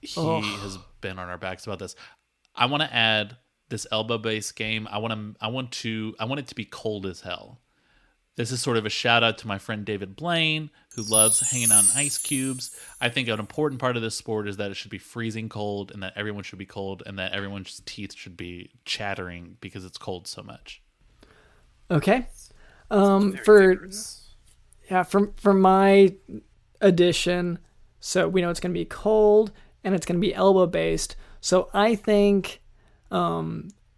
He has been on our backs about this. I want to add this elbow-based game. I want it to be cold as hell. This is sort of a shout out to my friend David Blaine, who loves hanging out in ice cubes. I think an important part of this sport is that it should be freezing cold, and that everyone should be cold, and that everyone's teeth should be chattering because it's cold so much.
Okay. For my addition, so we know it's going to be cold and it's going to be elbow based. So I think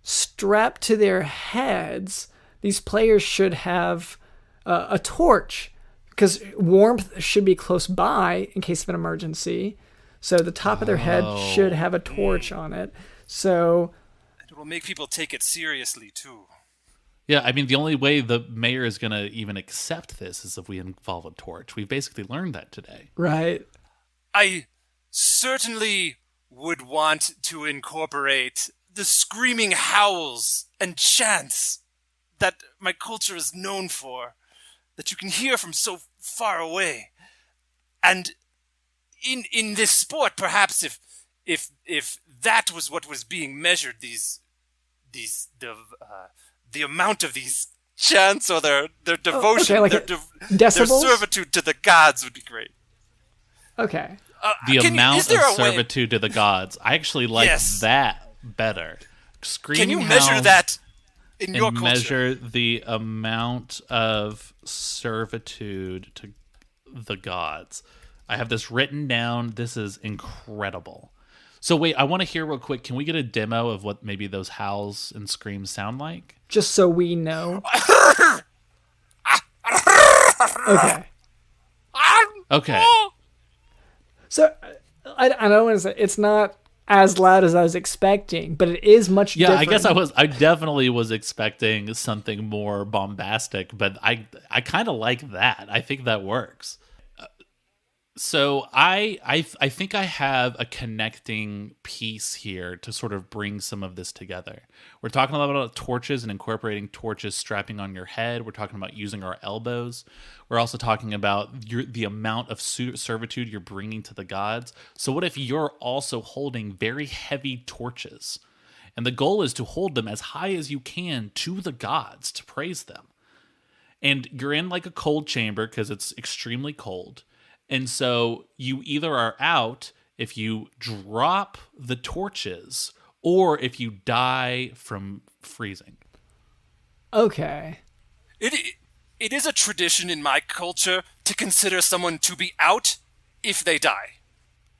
strapped to their heads, these players should have a torch, because warmth should be close by in case of an emergency. So the top of their head should have a torch on it. So
it will make people take it seriously too.
Yeah, I mean, the only way the mayor is going to even accept this is if we involve a torch. We've basically learned that today.
Right.
I certainly would want to incorporate the screaming howls and chants that my culture is known for, that you can hear from so far away. And in this sport, perhaps if that was what was being measured, the amount of these chants or their devotion,
like
their servitude to the gods would be great.
Okay.
The amount of servitude to the gods. I actually like that better.
Can you measure that in your culture?
Measure the amount of servitude to the gods. I have this written down. This is incredible. So wait, I want to hear real quick. Can we get a demo of what maybe those howls and screams sound like?
Just so we know. Okay.
Okay.
So I don't want to say it's not as loud as I was expecting, but it is much different.
I guess I definitely was expecting something more bombastic, but I kind of like that. I think that works. So I think I have a connecting piece here to sort of bring some of this together. We're talking a lot about torches and incorporating torches strapping on your head. We're talking about using our elbows. We're also talking about the amount of servitude you're bringing to the gods. So what if you're also holding very heavy torches? And the goal is to hold them as high as you can to the gods to praise them. And you're in like a cold chamber because it's extremely cold. And so you either are out if you drop the torches or if you die from freezing.
Okay.
It is a tradition in my culture to consider someone to be out if they die.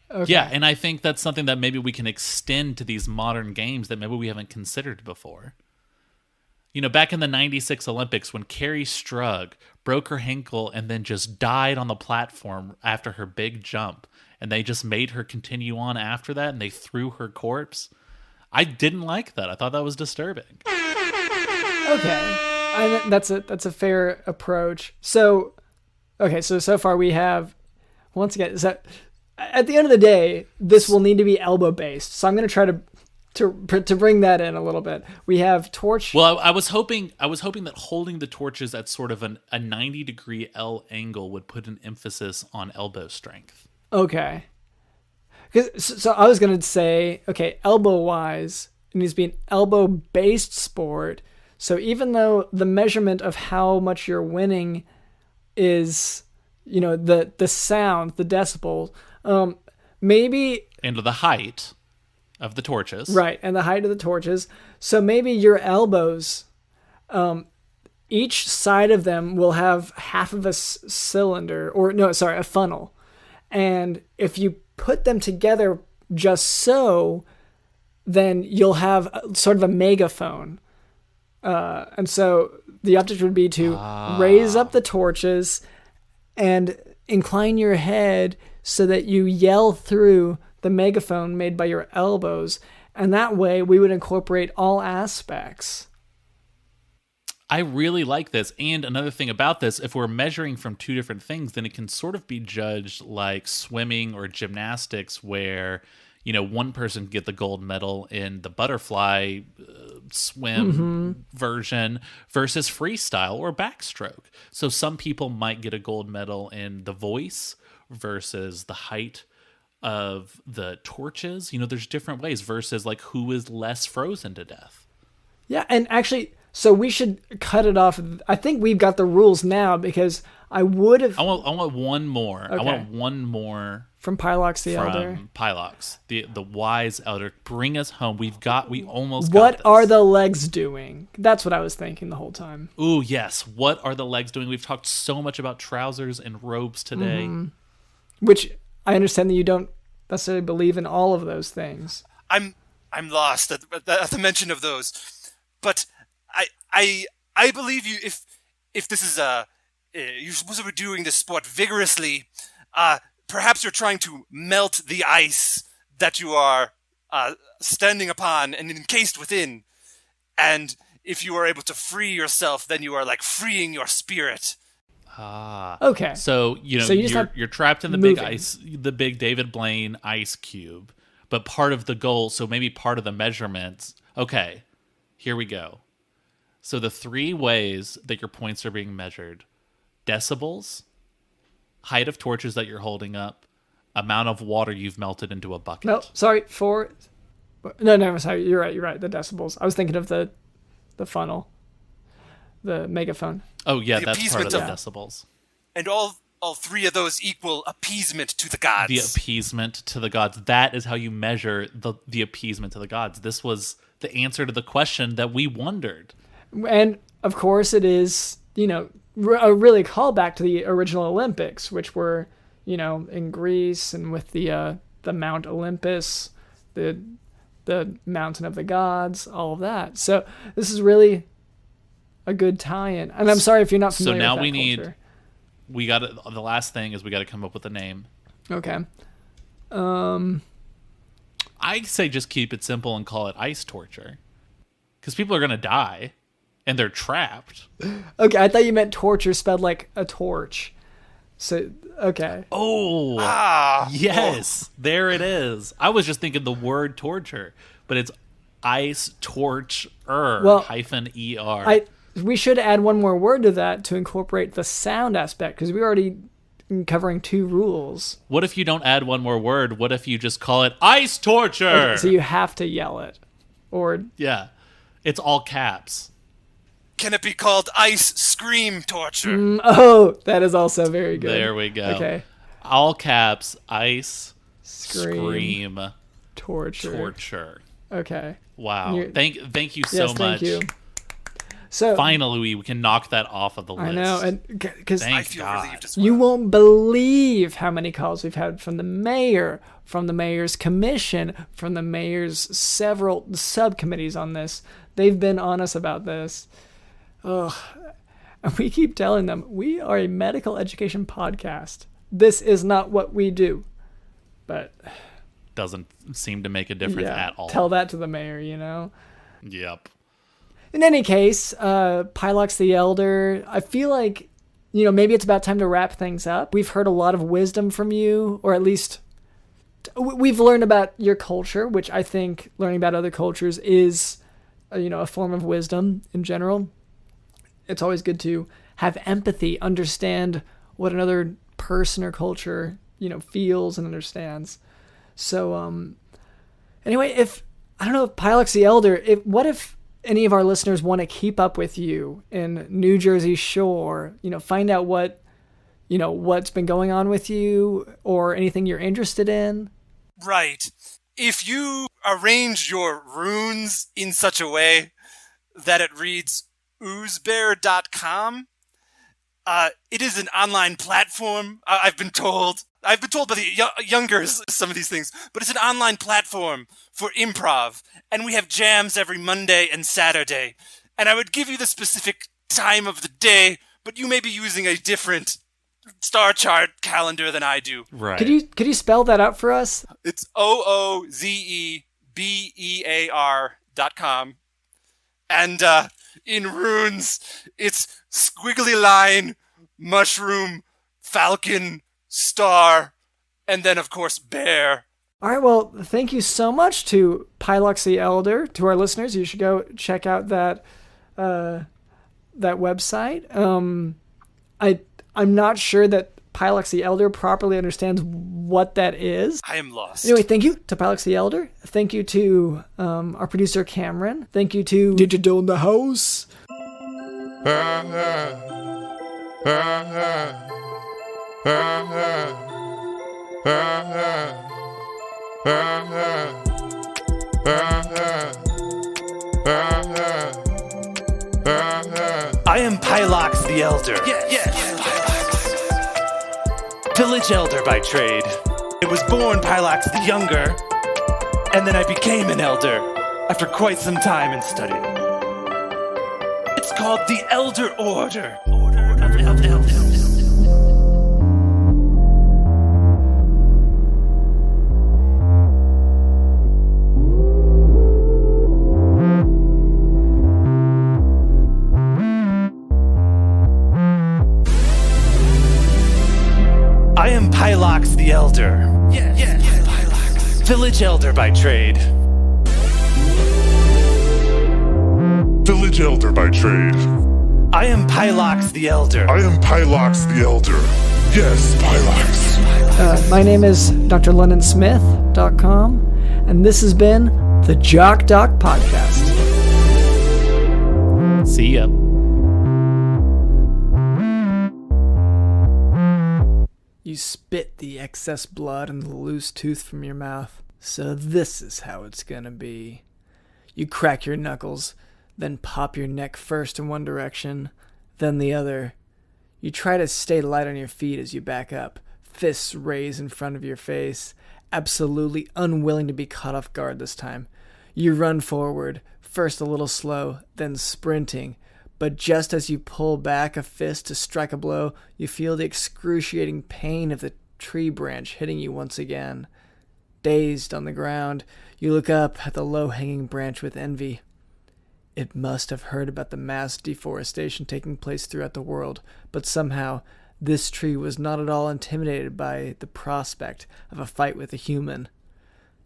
Okay.
Yeah, and I think that's something that maybe we can extend to these modern games that maybe we haven't considered before. You know, back in the 96 Olympics when Carrie Strug broke her ankle and then just died on the platform after her big jump, and they just made her continue on after that, and they threw her corpse. I didn't like that. I thought that was disturbing.
Okay. That's a fair approach. So, okay, so far we have, once again, so at the end of the day, this will need to be elbow-based. So I'm going to try to bring that in a little bit. We have torch.
Well, I was hoping that holding the torches at sort of a 90-degree L angle would put an emphasis on elbow strength.
Okay. So I was going to say, okay, elbow-wise, it needs to be an elbow-based sport. So even though the measurement of how much you're winning is, the sound, the decibel, maybe...
And the height of the torches.
Right, and the height of the torches. So maybe your elbows, each side of them will have half of a a funnel. And if you put them together just so, then you'll have sort of a megaphone. And so the object would be to raise up the torches and incline your head so that you yell through the megaphone made by your elbows, and that way we would incorporate all aspects.
I really like this. And another thing about this, if we're measuring from two different things, then it can sort of be judged like swimming or gymnastics where, one person can get the gold medal in the butterfly swim version versus freestyle or backstroke. So some people might get a gold medal in the voice versus the height of the torches. There's different ways versus like who is less frozen to death.
Yeah, and actually, so we should cut it off. I think we've got the rules now because I would have...
I want one more.
Okay.
I want one more
from Pylox the Elder.
From Pylox, the wise elder. Bring us home. We almost
What
got this.
are the legs doing? That's what I was thinking the whole time.
Ooh, yes. What are the legs doing? We've talked so much about trousers and robes today.
Which I understand that you don't necessarily believe in all of those things.
I'm lost at the mention of those, but I believe you if this is you're supposed to be doing this sport vigorously. Perhaps you're trying to melt the ice that you are standing upon and encased within, and if you are able to free yourself, then you are like freeing your spirit.
Okay.
So you're trapped in the
moving.
big ice, the big David Blaine ice cube. But part of the goal, so maybe part of the measurements. Okay, here we go. So the three ways that your points are being measured: decibels, height of torches that you're holding up, amount of water you've melted into a bucket.
No, sorry, 4. No, sorry, you're right. The decibels. I was thinking of the funnel, the megaphone.
Oh yeah,
The
that's part of
appeasement
the
of-
decibels.
And all three of those equal appeasement to the gods.
The appeasement to the gods. That is how you measure the appeasement to the gods. This was the answer to the question that we wondered.
And of course, it is a really callback to the original Olympics, which were in Greece and with the Mount Olympus, the mountain of the gods, all of that. So this is really a good tie-in. And I'm sorry if you're not familiar.
So now
with that
we
culture.
the last thing is we got to come up with a name.
Okay.
I say just keep it simple and call it ice torture, because people are gonna die, and they're trapped.
Okay, I thought you meant torture spelled like a torch. So okay.
Oh, yes, there it is. I was just thinking the word torture, but it's ice torch hyphen er.
We should add one more word to that to incorporate the sound aspect, because we're already covering 2 rules.
What if you don't add one more word? What if you just call it ice torture?
Okay, so you have to yell it, or
yeah, it's all caps.
Can it be called ice scream torture?
that is also very good.
There we go.
Okay,
All caps, ice
scream,
scream torture.
Okay.
Wow. Thank you so
yes,
much.
Thank you. So
finally, we can knock that off of the list.
I know, and because
I feel relieved as well.
you won't believe how many calls we've had from the mayor, from the mayor's commission, from the mayor's several subcommittees on this. They've been on us about this. Ugh. And we keep telling them, we are a medical education podcast. This is not what we do. But
doesn't seem to make a difference at all.
Tell that to the mayor,
Yep.
In any case, Pylox the Elder, I feel like, maybe it's about time to wrap things up. We've heard a lot of wisdom from you, or at least we've learned about your culture, which I think learning about other cultures is, a form of wisdom in general. It's always good to have empathy, understand what another person or culture, feels and understands. So, anyway, I don't know if Pylox the Elder, what if any of our listeners want to keep up with you in New Jersey Shore, find out what's been going on with you or anything you're interested in?
Right. If you arrange your runes in such a way that it reads oozbear.com, it is an online platform. I've been told by the youngers some of these things, but it's an online platform for improv, and we have jams every Monday and Saturday. And I would give you the specific time of the day, but you may be using a different star chart calendar than I do.
Right.
Could you spell that out for us?
It's OOZEBEAR.com. And in runes, it's squiggly line, mushroom, falcon, star, and then, of course, bear.
All right, well, thank you so much to Pylox the Elder. To our listeners, you should go check out that website. I'm not sure that Pylox the Elder properly understands what that is.
I am lost.
Anyway, thank you to Pylox the Elder. Thank you to our producer Cameron. Thank you to Digital in the House.
I am Pylox the Elder. Yes. Village Elder by trade. I was born Pylox the Younger, and then I became an Elder after quite some time in study. It's called the Elder Order. I am Pylox the Elder. Yes. Pylox. Village Elder by trade.
Village Elder by trade.
I am Pylox the Elder.
I am Pylox the Elder. Yes, Pylox.
My name is drlondonsmith.com, and this has been the Jock Doc Podcast.
See ya.
You spit the excess blood and the loose tooth from your mouth. So this is how it's gonna be. You crack your knuckles, then pop your neck first in one direction, then the other. You try to stay light on your feet as you back up, fists raised in front of your face, absolutely unwilling to be caught off guard this time. You run forward, first a little slow, then sprinting. But just as you pull back a fist to strike a blow, you feel the excruciating pain of the tree branch hitting you once again. Dazed on the ground, you look up at the low-hanging branch with envy. It must have heard about the mass deforestation taking place throughout the world, but somehow this tree was not at all intimidated by the prospect of a fight with a human.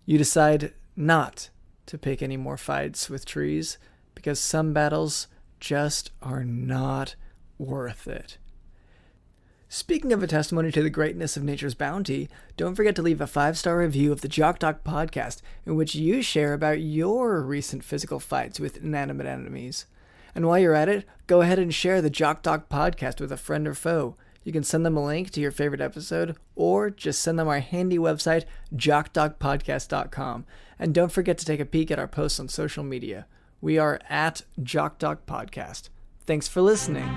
You decide not to pick any more fights with trees, because some battles just are not worth it. Speaking of a testimony to the greatness of nature's bounty, don't forget to leave a 5-star review of the Jock Doc podcast in which you share about your recent physical fights with inanimate enemies. And while you're at it, go ahead and share the Jock Doc podcast with a friend or foe. You can send them a link to your favorite episode, or just send them our handy website, jockdocpodcast.com. And don't forget to take a peek at our posts on social media. We are at Jock Doc Podcast. Thanks for listening.